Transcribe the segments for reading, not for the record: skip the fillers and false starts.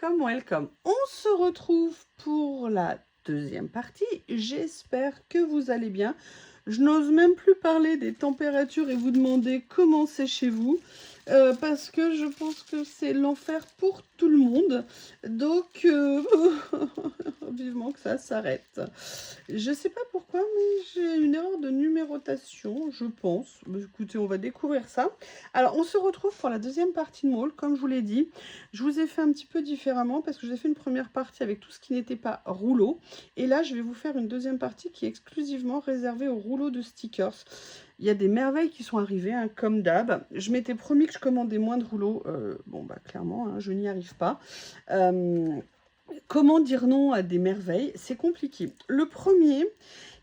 welcome, welcome. On se retrouve pour la deuxième partie. J'espère que vous allez bien. Je n'ose même plus parler des températures et vous demander comment c'est chez vous. Parce que je pense que c'est l'enfer pour tout le monde. Donc, vivement que ça s'arrête. Je sais pas pourquoi, mais j'ai une erreur de numérotation, je pense. Bah, écoutez, on va découvrir ça. Alors, on se retrouve pour la deuxième partie de Maul, comme je vous l'ai dit. Je vous ai fait un petit peu différemment parce que j'ai fait une première partie avec tout ce qui n'était pas rouleau. Et là, je vais vous faire une deuxième partie qui est exclusivement réservée aux rouleaux de stickers. Il y a des merveilles qui sont arrivées, hein, comme d'hab. Je m'étais promis que je commandais moins de rouleaux. Bon, bah clairement, hein, je n'y arrive pas. Comment dire non à des merveilles? C'est compliqué. Le premier,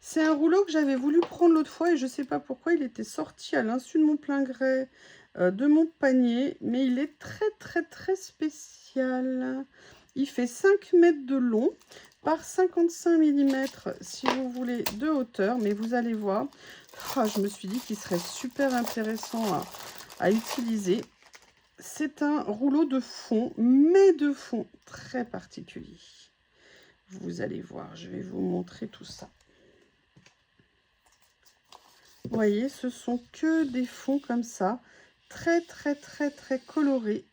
c'est un rouleau que j'avais voulu prendre l'autre fois et je ne sais pas pourquoi il était sorti à l'insu de mon plein gré de mon panier. Mais il est très spécial. Il fait 5 mètres de long par 55 mm si vous voulez de hauteur. Mais vous allez voir, je me suis dit qu'il serait super intéressant à utiliser. C'est un rouleau de fond, mais de fond très particulier. Vous allez voir, je vais vous montrer tout ça. Vous voyez, ce sont que des fonds comme ça, très colorés.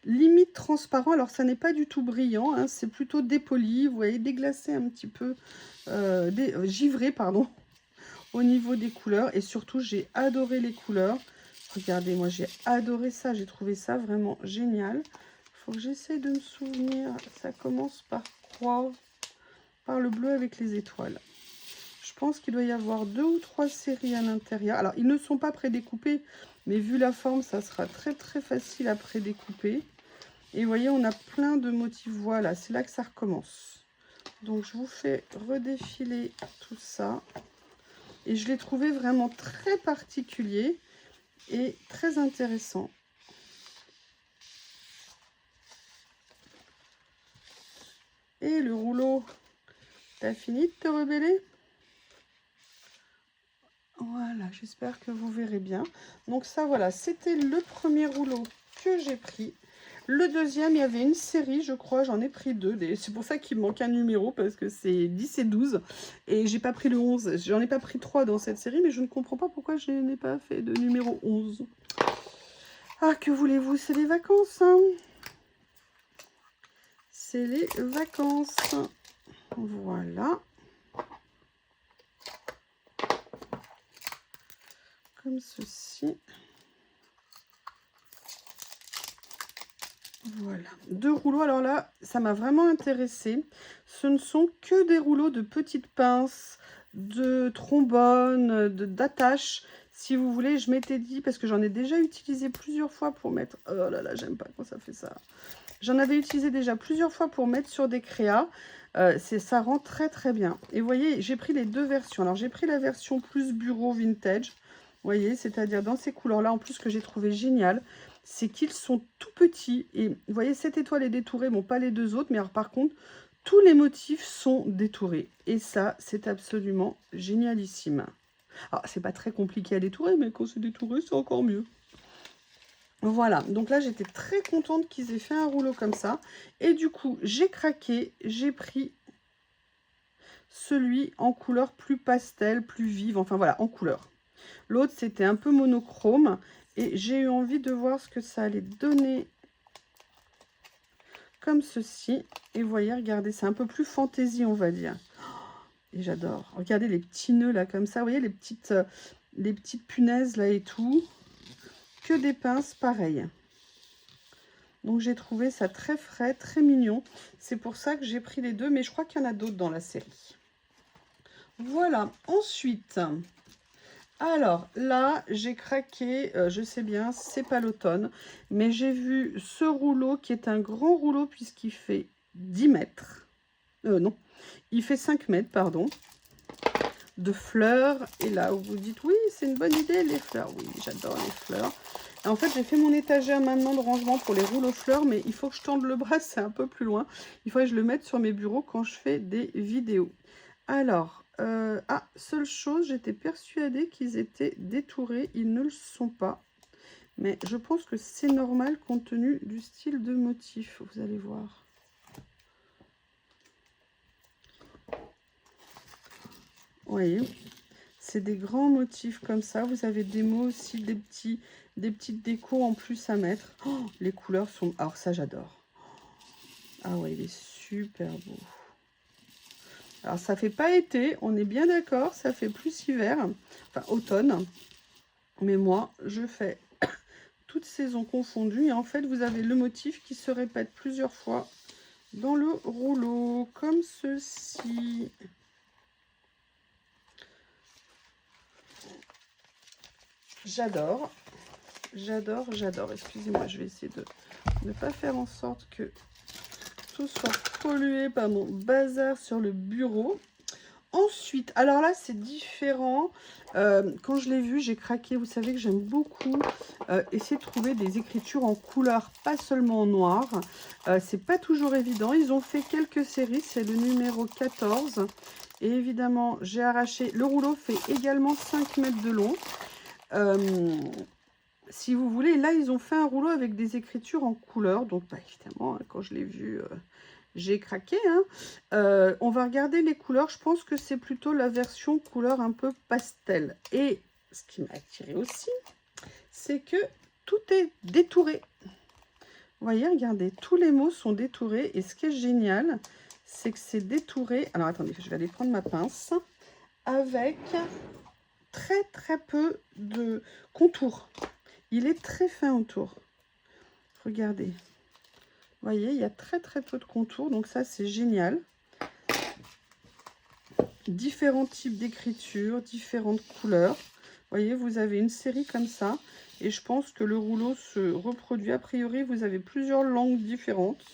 Limite transparent, alors ça n'est pas du tout brillant, hein, c'est plutôt dépoli, vous voyez, déglacé un petit peu, givré, pardon, au niveau des couleurs. Et surtout, j'ai adoré les couleurs. Regardez, moi j'ai adoré ça, j'ai trouvé ça vraiment génial. Il faut que j'essaye de me souvenir, ça commence par quoi? Par le bleu avec les étoiles. Je pense qu'il doit y avoir 2 ou 3 séries à l'intérieur. Alors, ils ne sont pas prédécoupés, mais vu la forme, ça sera très facile à prédécouper. Et vous voyez, on a plein de motifs. Voilà, c'est là que ça recommence. Donc, je vous fais redéfiler tout ça. Et je l'ai trouvé vraiment très particulier et très intéressant. Et le rouleau, t'as fini de te rebeller? Voilà, j'espère que vous verrez bien. Donc ça, voilà, c'était le premier rouleau que j'ai pris. Le deuxième, il y avait une série, je crois, j'en ai pris 2. C'est pour ça qu'il me manque un numéro, parce que c'est 10 et 12. Et j'ai pas pris le 11. J'en ai pas pris 3 dans cette série, mais je ne comprends pas pourquoi je n'ai pas fait de numéro 11. Ah, que voulez-vous, c'est les vacances, hein. C'est les vacances. Voilà. Comme ceci. Voilà, 2 rouleaux. Alors là, ça m'a vraiment intéressé. Ce ne sont que des rouleaux de petites pinces, de trombone, d'attache. Si vous voulez, je m'étais dit, parce que j'en ai déjà utilisé plusieurs fois pour mettre... Oh là là, j'aime pas quand ça fait ça. J'en avais utilisé déjà plusieurs fois pour mettre sur des créas. Ça rend très bien. Et vous voyez, j'ai pris les 2 versions. Alors, j'ai pris la version plus bureau vintage. Vous voyez, c'est-à-dire dans ces couleurs-là, en plus, que j'ai trouvé génial, c'est qu'ils sont tout petits. Et vous voyez, cette étoile est détourée, bon, pas les 2 autres, mais alors par contre, tous les motifs sont détourés. Et ça, c'est absolument génialissime. Alors, c'est pas très compliqué à détourer, mais quand c'est détouré, c'est encore mieux. Voilà, donc là, j'étais très contente qu'ils aient fait un rouleau comme ça. Et du coup, j'ai craqué, j'ai pris celui en couleur plus pastel, plus vive, enfin voilà, en couleur. L'autre, c'était un peu monochrome. Et j'ai eu envie de voir ce que ça allait donner comme ceci. Et vous voyez, regardez, c'est un peu plus fantaisie, on va dire. Et j'adore. Regardez les petits nœuds là, comme ça. Vous voyez, les petites punaises là et tout. Que des pinces, pareil. Donc, j'ai trouvé ça très frais, très mignon. C'est pour ça que j'ai pris les 2. Mais je crois qu'il y en a d'autres dans la série. Voilà. Ensuite... Alors là, j'ai craqué, je sais bien, c'est pas l'automne, mais j'ai vu ce rouleau qui est un grand rouleau puisqu'il fait 10 mètres. Non, il fait 5 mètres, pardon, de fleurs. Et là, vous dites, oui, c'est une bonne idée, les fleurs. Oui, j'adore les fleurs. Et en fait, j'ai fait mon étagère maintenant de rangement pour les rouleaux fleurs, mais il faut que je tende le bras, c'est un peu plus loin. Il faut que je le mette sur mes bureaux quand je fais des vidéos. Alors, seule chose, j'étais persuadée qu'ils étaient détourés. Ils ne le sont pas. Mais je pense que c'est normal compte tenu du style de motif, vous allez voir. Vous voyez, c'est des grands motifs comme ça. Vous avez des mots aussi, des petites décos en plus à mettre. Oh, les couleurs sont... Alors ça, j'adore. Ah ouais, il est super beau. Alors ça fait pas été, on est bien d'accord, ça fait plus hiver, enfin automne. Mais moi, je fais toutes saisons confondues. Et en fait, vous avez le motif qui se répète plusieurs fois dans le rouleau, comme ceci. J'adore, j'adore, j'adore. Excusez-moi, je vais essayer de ne pas faire en sorte que tout soit pollué par mon bazar sur le bureau. Ensuite, alors là, c'est différent. Quand je l'ai vu, j'ai craqué. Vous savez que j'aime beaucoup essayer de trouver des écritures en couleur, pas seulement en noir. C'est pas toujours évident. Ils ont fait quelques séries. C'est le numéro 14. Et évidemment, j'ai arraché. Le rouleau fait également 5 mètres de long. Si vous voulez, là, ils ont fait un rouleau avec des écritures en couleur. Donc, bah, évidemment, quand je l'ai vu... j'ai craqué, hein. On va regarder les couleurs. Je pense que c'est plutôt la version couleur un peu pastel. Et ce qui m'a attiré aussi, c'est que tout est détouré. Vous voyez, regardez, tous les mots sont détourés. Et ce qui est génial, c'est que c'est détouré. Alors, attendez, je vais aller prendre ma pince. Avec très, très peu de contours. Il est très fin autour. Regardez. Vous voyez, il y a très très peu de contours, donc ça c'est génial. Différents types d'écriture, différentes couleurs. Vous voyez, vous avez une série comme ça. Et je pense que le rouleau se reproduit. A priori, vous avez plusieurs langues différentes.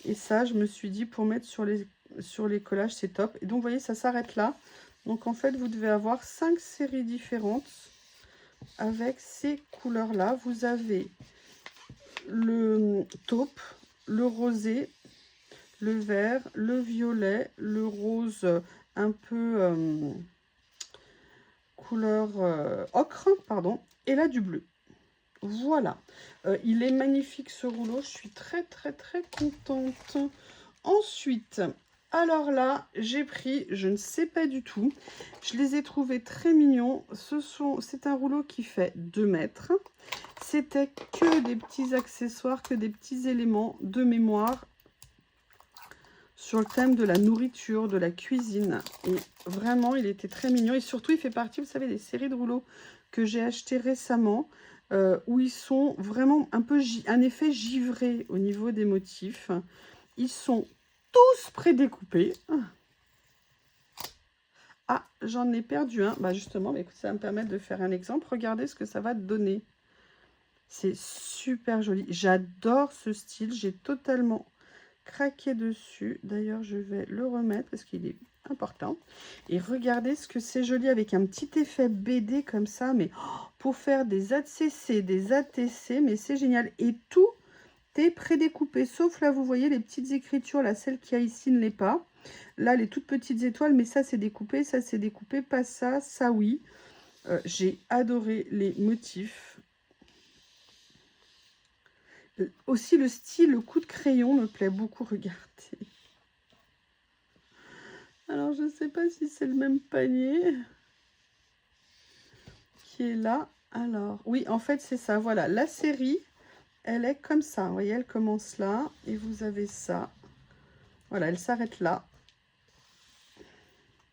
Et ça, je me suis dit, pour mettre sur les collages, c'est top. Et donc, vous voyez, ça s'arrête là. Donc, en fait, vous devez avoir 5 séries différentes avec ces couleurs-là. Vous avez le taupe, le rosé, le vert, le violet, le rose un peu couleur ocre, pardon, et là du bleu. Voilà. Il est magnifique ce rouleau, je suis très très très contente. Ensuite, alors là, j'ai pris, je ne sais pas du tout, je les ai trouvés très mignons. C'est un rouleau qui fait 2 mètres. C'était que des petits accessoires, que des petits éléments de mémoire sur le thème de la nourriture, de la cuisine. Et vraiment, il était très mignon. Et surtout, il fait partie, vous savez, des séries de rouleaux que j'ai acheté récemment, où ils sont vraiment un peu un effet givré au niveau des motifs. Ils sont tous prédécoupés. Ah, j'en ai perdu un. Bah justement, bah, écoute, ça va me permettre de faire un exemple. Regardez ce que ça va donner. C'est super joli. J'adore ce style. J'ai totalement craqué dessus. D'ailleurs, je vais le remettre parce qu'il est important. Et regardez ce que c'est joli avec un petit effet BD comme ça. Mais pour faire des ACC, des ATC, mais c'est génial. Et tout est prédécoupé. Sauf là, vous voyez les petites écritures. Là, celle qui a ici ne l'est pas. Là, les toutes petites étoiles, mais ça, c'est découpé. Ça, c'est découpé. Pas ça, ça, oui. J'ai adoré les motifs. Aussi, le style, le coup de crayon me plaît beaucoup. Regardez. Alors, je ne sais pas si c'est le même panier qui est là. Alors, oui, en fait, c'est ça. Voilà, la série, elle est comme ça. Vous voyez, elle commence là. Et vous avez ça. Voilà, elle s'arrête là.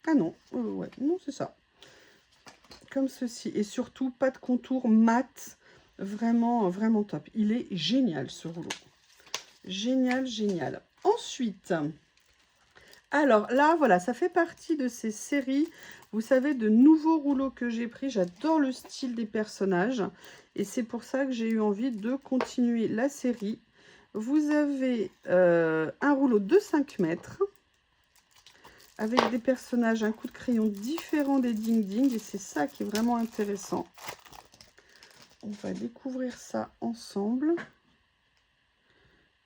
Ah non, ouais, non, c'est ça. Comme ceci. Et surtout, pas de contour mat. Vraiment, vraiment top. Il est génial, ce rouleau. Génial, génial. Ensuite, alors là, voilà, ça fait partie de ces séries, vous savez, de nouveaux rouleaux que j'ai pris. J'adore le style des personnages. Et c'est pour ça que j'ai eu envie de continuer la série. Vous avez un rouleau de 5 mètres. Avec des personnages, un coup de crayon différent des Ding Ding. Et c'est ça qui est vraiment intéressant. On va découvrir ça ensemble.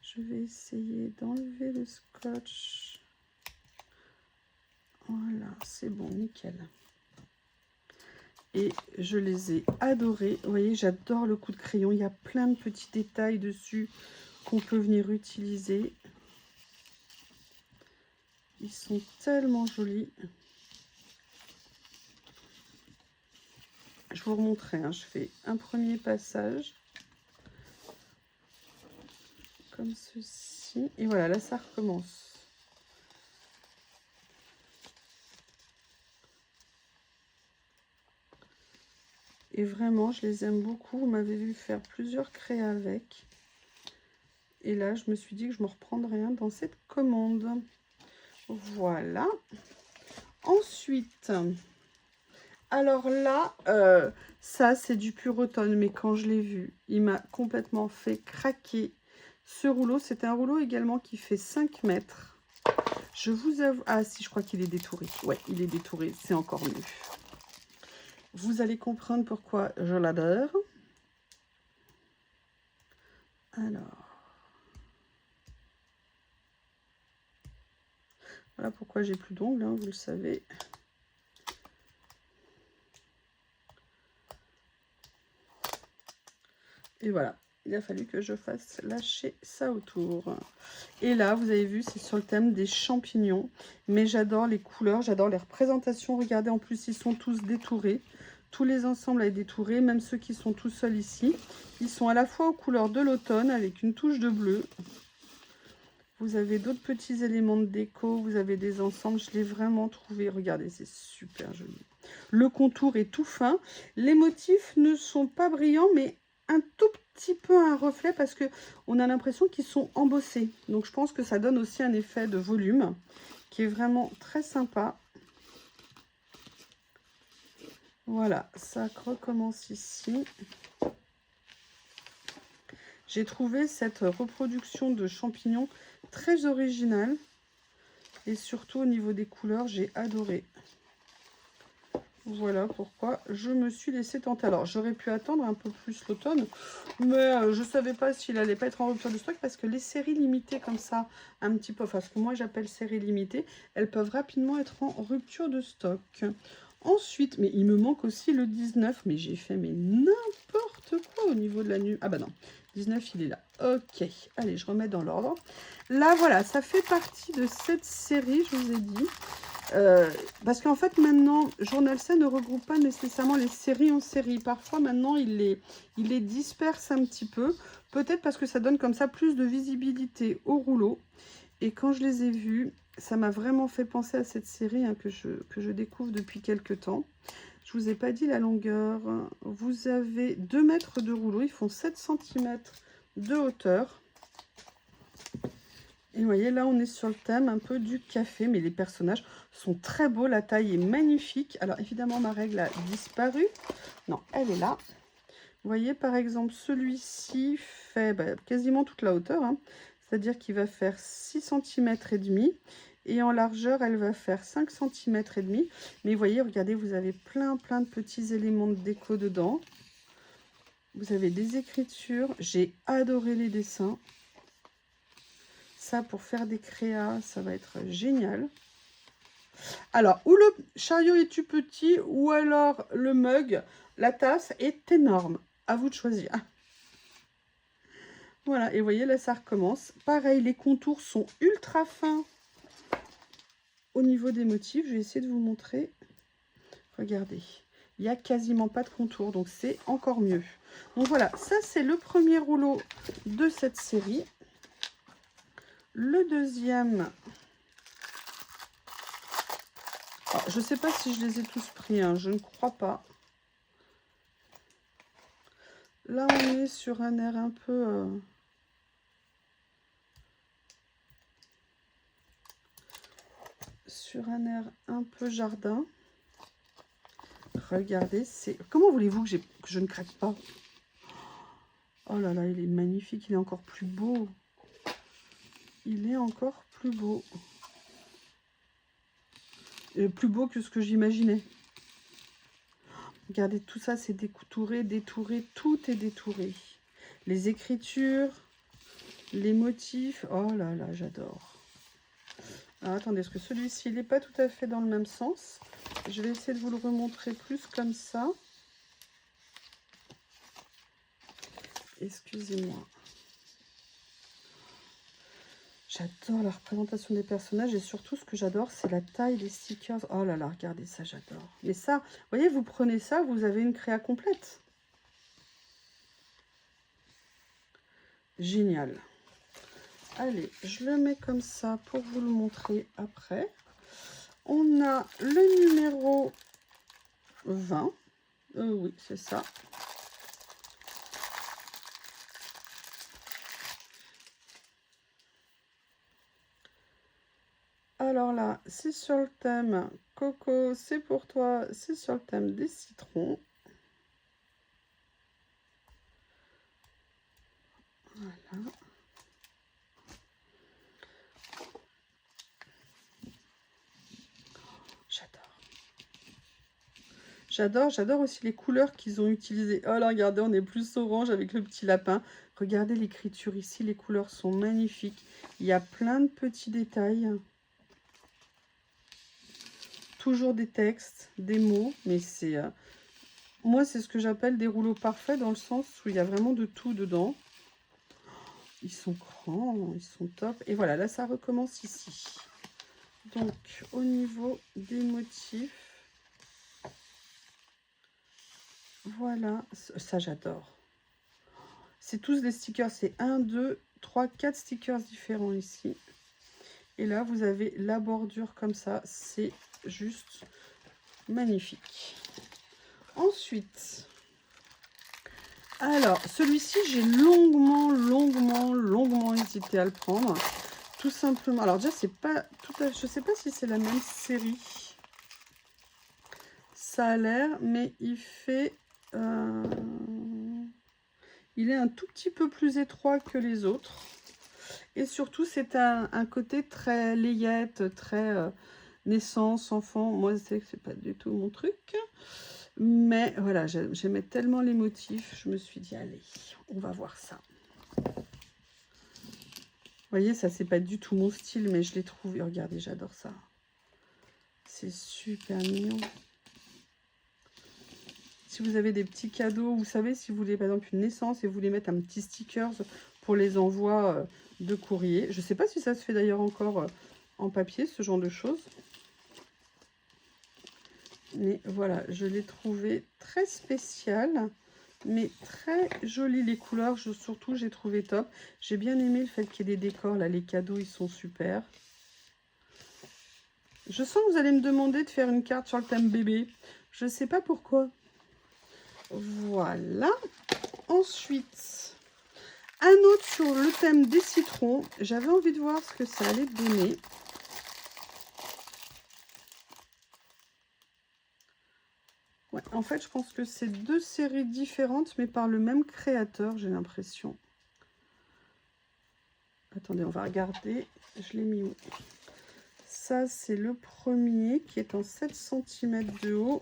Je vais essayer d'enlever le scotch. Voilà, c'est bon, nickel. Et je les ai adorés. Vous voyez, j'adore le coup de crayon. Il y a plein de petits détails dessus qu'on peut venir utiliser. Ils sont tellement jolis. Je vous remontrerai, hein. Je fais un premier passage. Comme ceci. Et voilà, là, ça recommence. Et vraiment, je les aime beaucoup. Vous m'avez vu faire plusieurs créas avec. Et là, je me suis dit que je me reprendrais un dans cette commande. Voilà. Ensuite, alors là, ça, c'est du pur automne. Mais quand je l'ai vu, il m'a complètement fait craquer. Ce rouleau, c'est un rouleau également qui fait 5 mètres. Je vous avoue... Ah si, je crois qu'il est détouré. Ouais, il est détouré. C'est encore mieux. Vous allez comprendre pourquoi je l'adore. Alors... Voilà pourquoi j'ai plus d'ongles, hein, vous le savez. Et voilà, il a fallu que je fasse lâcher ça autour. Et là, vous avez vu, c'est sur le thème des champignons. Mais j'adore les couleurs, j'adore les représentations. Regardez, en plus, ils sont tous détourés. Tous les ensembles avec détourés, même ceux qui sont tout seuls ici. Ils sont à la fois aux couleurs de l'automne avec une touche de bleu. Vous avez d'autres petits éléments de déco, vous avez des ensembles, je l'ai vraiment trouvé. Regardez, c'est super joli. Le contour est tout fin. Les motifs ne sont pas brillants, mais un tout petit peu un reflet parce que on a l'impression qu'ils sont embossés. Donc je pense que ça donne aussi un effet de volume qui est vraiment très sympa. Voilà, ça recommence ici. J'ai trouvé cette reproduction de champignons très originale. Et surtout au niveau des couleurs, j'ai adoré. Voilà pourquoi je me suis laissée tenter. Alors, j'aurais pu attendre un peu plus l'automne, mais je ne savais pas s'il n'allait pas être en rupture de stock parce que les séries limitées comme ça, un petit peu, enfin ce que moi j'appelle séries limitées, elles peuvent rapidement être en rupture de stock. Ensuite, mais il me manque aussi le 19, mais j'ai fait mais n'importe quoi au niveau de la nuit. Ah bah non, 19 il est là. Ok, allez, je remets dans l'ordre. Là, voilà, ça fait partie de cette série, je vous ai dit. Parce qu'en fait, maintenant, Journal C ne regroupe pas nécessairement les séries en série. Parfois, maintenant, il les disperse un petit peu. Peut-être parce que ça donne comme ça plus de visibilité au rouleau. Et quand je les ai vus, ça m'a vraiment fait penser à cette série hein, que je découvre depuis quelques temps. Je ne vous ai pas dit la longueur. Vous avez 2 mètres de rouleau. Ils font 7 cm de hauteur. Et vous voyez, là, on est sur le thème un peu du café, mais les personnages sont très beaux. La taille est magnifique. Alors, évidemment, ma règle a disparu. Non, elle est là. Vous voyez, par exemple, celui-ci fait quasiment toute la hauteur. Hein. C'est-à-dire qu'il va faire 6 cm et demi. Et en largeur, elle va faire 5 cm et demi. Mais vous voyez, regardez, vous avez plein de petits éléments de déco dedans. Vous avez des écritures. J'ai adoré les dessins. Ça, pour faire des créas, ça va être génial. Alors, ou le chariot est tout petit, ou alors le mug, la tasse est énorme. À vous de choisir. Voilà, et vous voyez, là, ça recommence. Pareil, les contours sont ultra fins au niveau des motifs. Je vais essayer de vous montrer. Regardez, il n'y a quasiment pas de contour, donc c'est encore mieux. Donc voilà, ça, c'est le premier rouleau de cette série. Le deuxième... Alors, je ne sais pas si je les ai tous pris, hein, je ne crois pas. Là, on est sur un air un peu... sur un air un peu jardin. Regardez, c'est... Comment voulez-vous que je ne craque pas? Oh là là, il est magnifique, il est encore plus beau. Il est encore plus beau. Plus beau que ce que j'imaginais. Regardez, tout ça, c'est détouré, tout est détouré. Les écritures, les motifs. Oh là là, j'adore. Alors, attendez, est-ce que celui-ci, il n'est pas tout à fait dans le même sens? Je vais essayer de vous le remontrer plus comme ça. Excusez-moi. J'adore la représentation des personnages et surtout ce que j'adore, c'est la taille des stickers. Oh là là, regardez ça, j'adore. Mais ça, vous voyez, vous prenez ça, vous avez une créa complète. Génial. Allez, je le mets comme ça pour vous le montrer après. On a le numéro 20. Oui, c'est ça. Alors là, c'est sur le thème Coco, c'est pour toi, c'est sur le thème des citrons. Voilà. J'adore aussi les couleurs qu'ils ont utilisées. Oh là, regardez, on est plus orange avec le petit lapin. Regardez l'écriture ici, les couleurs sont magnifiques. Il y a plein de petits détails. Toujours des textes, des mots, mais c'est... moi, c'est ce que j'appelle des rouleaux parfaits dans le sens où il y a vraiment de tout dedans. Ils sont grands, ils sont top. Et voilà, là, ça recommence ici. Donc, au niveau des motifs, voilà, ça j'adore. C'est tous des stickers, c'est 1, 2, 3, 4 stickers différents ici. Et là, vous avez la bordure comme ça, c'est juste magnifique. Ensuite, alors, celui-ci, j'ai longuement hésité à le prendre. Tout simplement, alors déjà, c'est pas tout à, je sais pas si c'est la même série. Ça a l'air, mais il fait... il est un tout petit peu plus étroit que les autres. Et surtout, c'est un côté très layette, très naissance, enfant. Moi, je sais que c'est pas du tout mon truc. Mais voilà, j'aimais tellement les motifs. Je me suis dit, allez, on va voir ça. Vous voyez, ça, c'est pas du tout mon style, mais je l'ai trouvé. Regardez, j'adore ça. C'est super mignon. Si vous avez des petits cadeaux, vous savez, si vous voulez par exemple une naissance et vous voulez mettre un petit sticker pour les envois de courrier. Je ne sais pas si ça se fait d'ailleurs encore en papier, ce genre de choses. Mais voilà, je l'ai trouvé très spécial, mais très joli. Les couleurs, surtout, j'ai trouvé top. J'ai bien aimé le fait qu'il y ait des décors. Là, les cadeaux, ils sont super. Je sens que vous allez me demander de faire une carte sur le thème bébé. Je ne sais pas pourquoi. Voilà. Ensuite, un autre sur le thème des citrons. J'avais envie de voir ce que ça allait donner. Ouais, en fait, je pense que c'est deux séries différentes, mais par le même créateur, j'ai l'impression. Attendez, on va regarder. Je l'ai mis où? Ça, c'est le premier qui est en 7 cm de haut.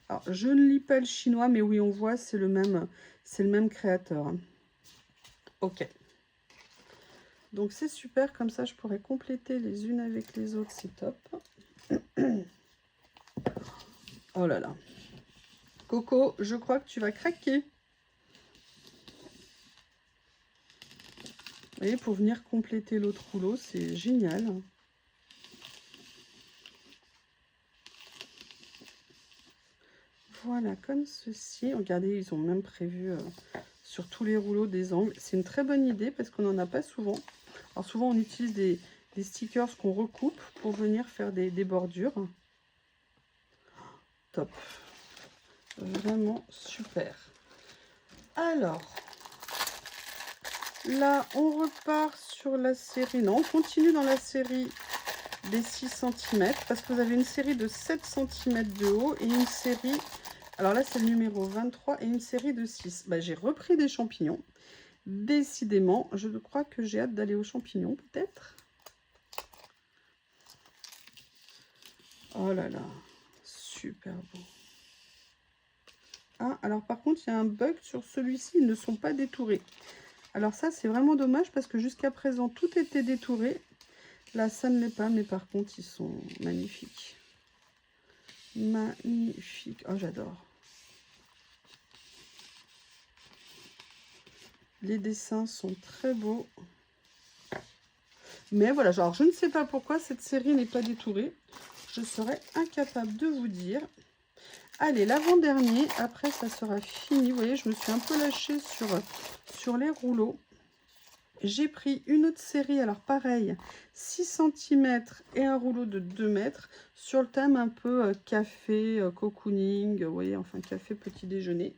Alors, je ne lis pas le chinois, mais oui, on voit, c'est le même créateur. Ok. Donc, c'est super. Comme ça, je pourrais compléter les unes avec les autres. C'est top. Oh là là. Coco, je crois que tu vas craquer. Vous voyez, pour venir compléter l'autre rouleau, c'est génial. Voilà, comme ceci. Regardez, ils ont même prévu sur tous les rouleaux des angles. C'est une très bonne idée parce qu'on n'en a pas souvent. Alors souvent, on utilise des stickers qu'on recoupe pour venir faire des bordures. Top. Vraiment super. Alors, là, on repart sur la série. Non, on continue dans la série des 6 cm parce que vous avez une série de 7 cm de haut et une série... Alors là, c'est le numéro 23 et une série de 6. Bah, j'ai repris des champignons. Décidément, je crois que j'ai hâte d'aller aux champignons, peut-être. Oh là là, super beau. Ah, alors par contre, il y a un bug sur celui-ci, ils ne sont pas détourés. Alors ça, c'est vraiment dommage parce que jusqu'à présent, tout était détouré. Là, ça ne l'est pas, mais par contre, ils sont magnifiques. Magnifique. Oh, j'adore. Les dessins sont très beaux. Mais voilà, genre, je ne sais pas pourquoi cette série n'est pas détourée. Je serais incapable de vous dire. Allez, l'avant-dernier. Après, ça sera fini. Vous voyez, je me suis un peu lâchée sur les rouleaux. J'ai pris une autre série, alors pareil, 6 cm et un rouleau de 2 mètres sur le thème un peu café, cocooning, vous voyez, enfin café petit déjeuner.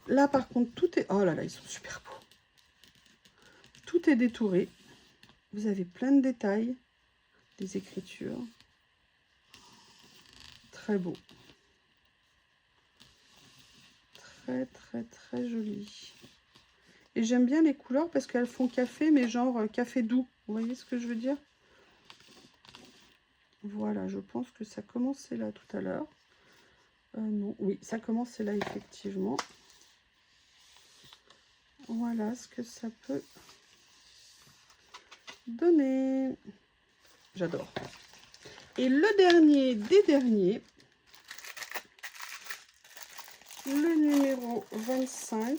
Là par contre tout est... Oh là là, ils sont super beaux. Tout est détouré. Vous avez plein de détails, des écritures. Très beau. Très très très joli. Et j'aime bien les couleurs parce qu'elles font café, mais genre café doux. Vous voyez ce que je veux dire? Voilà, je pense que ça commençait là tout à l'heure. Non, oui, ça commençait là effectivement. Voilà ce que ça peut donner. J'adore. Et le dernier des derniers, le numéro 25.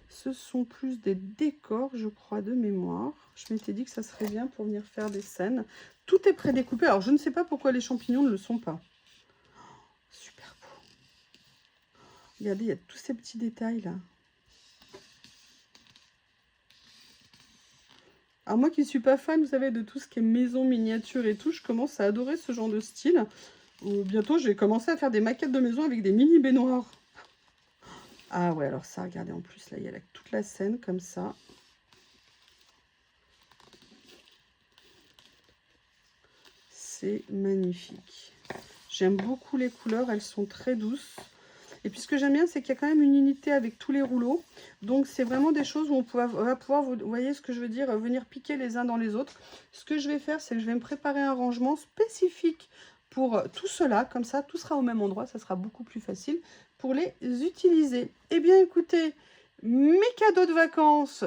Ce sont plus des décors, je crois, de mémoire. Je m'étais dit que ça serait bien pour venir faire des scènes. Tout est prédécoupé. Alors, je ne sais pas pourquoi les champignons ne le sont pas. Super beau. Regardez, il y a tous ces petits détails là. Alors moi qui ne suis pas fan, vous savez, de tout ce qui est maison, miniature et tout, je commence à adorer ce genre de style. Bientôt, je vais commencer à faire des maquettes de maison avec des mini baignoires. Ah ouais, alors ça, regardez, en plus, là, il y a toute la scène comme ça. C'est magnifique. J'aime beaucoup les couleurs, elles sont très douces. Et puis ce que j'aime bien, c'est qu'il y a quand même une unité avec tous les rouleaux. Donc c'est vraiment des choses où on va pouvoir, vous voyez ce que je veux dire, venir piquer les uns dans les autres. Ce que je vais faire, c'est que je vais me préparer un rangement spécifique pour tout cela. Comme ça, tout sera au même endroit, ça sera beaucoup plus facile pour les utiliser. Eh bien écoutez, mes cadeaux de vacances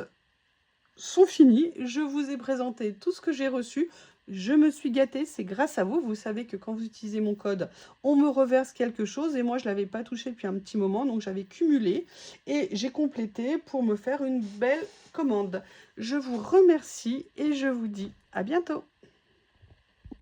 sont finis. Je vous ai présenté tout ce que j'ai reçu. Je me suis gâtée, c'est grâce à vous. Vous savez que quand vous utilisez mon code, on me reverse quelque chose. Et moi, je ne l'avais pas touché depuis un petit moment. Donc, j'avais cumulé et j'ai complété pour me faire une belle commande. Je vous remercie et je vous dis à bientôt.